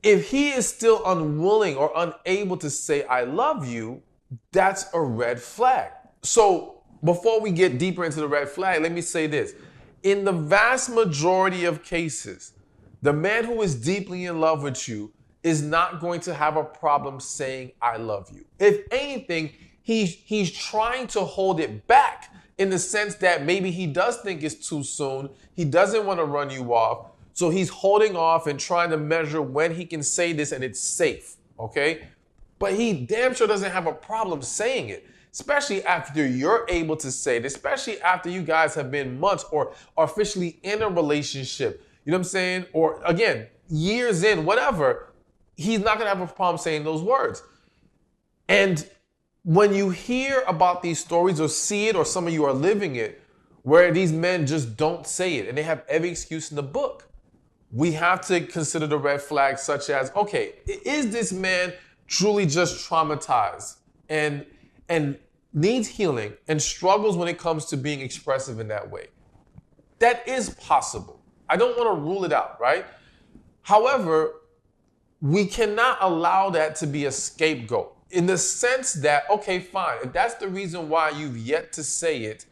If he is still unwilling or unable to say, I love you, that's a red flag. So before we get deeper into the red flag, let me say this. In the vast majority of cases, the man who is deeply in love with you is not going to have a problem saying, I love you. If anything, he's trying to hold it back in the sense that maybe he does think it's too soon. He doesn't want to run you off. So he's holding off and trying to measure when he can say this and it's safe, okay? But he damn sure doesn't have a problem saying it, especially after you're able to say it, especially after you guys have been months or are officially in a relationship. You know what I'm saying? Or again, years in, whatever, he's not gonna have a problem saying those words. And when you hear about these stories or see it, or some of you are living it, where these men just don't say it and they have every excuse in the book, we have to consider the red flags such as, okay, is this man truly just traumatized and needs healing and struggles when it comes to being expressive in that way? That is possible. I don't want to rule it out, right? However, we cannot allow that to be a scapegoat in the sense that, okay, fine, if that's the reason why you've yet to say it,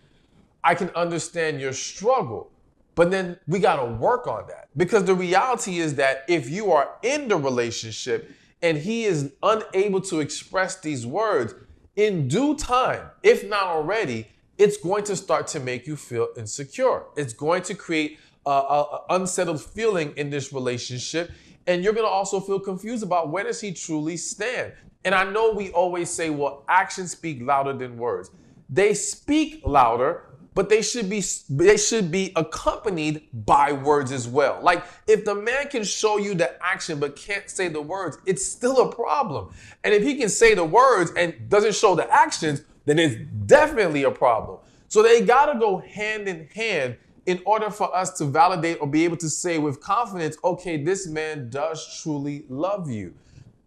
I can understand your struggle. But then we got to work on that, because the reality is that if you are in the relationship and he is unable to express these words, in due time, if not already, it's going to start to make you feel insecure. It's going to create an unsettled feeling in this relationship. And you're going to also feel confused about where does he truly stand. And I know we always say, well, actions speak louder than words. They speak louder, but they should be accompanied by words as well. Like, if the man can show you the action but can't say the words, it's still a problem. And if he can say the words and doesn't show the actions, then it's definitely a problem. So they gotta go hand in hand in order for us to validate or be able to say with confidence, okay, this man does truly love you.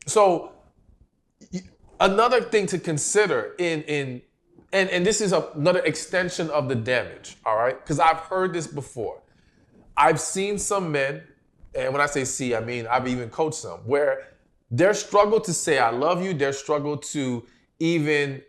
So another thing to consider and this is another extension of the damage, all right? Because I've heard this before. I've seen some men, and when I say see, I mean I've even coached some, where their struggle to say I love you, their struggle to even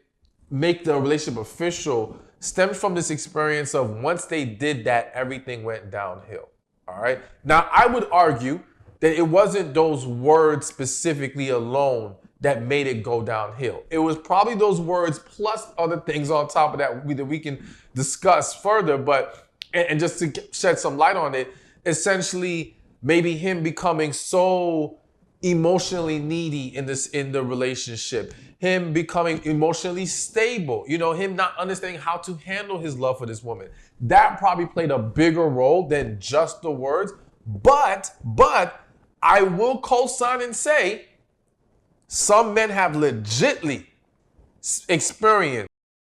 make the relationship official stems from this experience of once they did that, everything went downhill, all right? Now, I would argue that it wasn't those words specifically alone that made it go downhill. It was probably those words plus other things on top of that we can discuss further, but, and just to shed some light on it, essentially maybe him becoming so emotionally needy in the relationship, him becoming emotionally stable, you know, him not understanding how to handle his love for this woman. That probably played a bigger role than just the words, but I will co-sign and say, some men have legitly experienced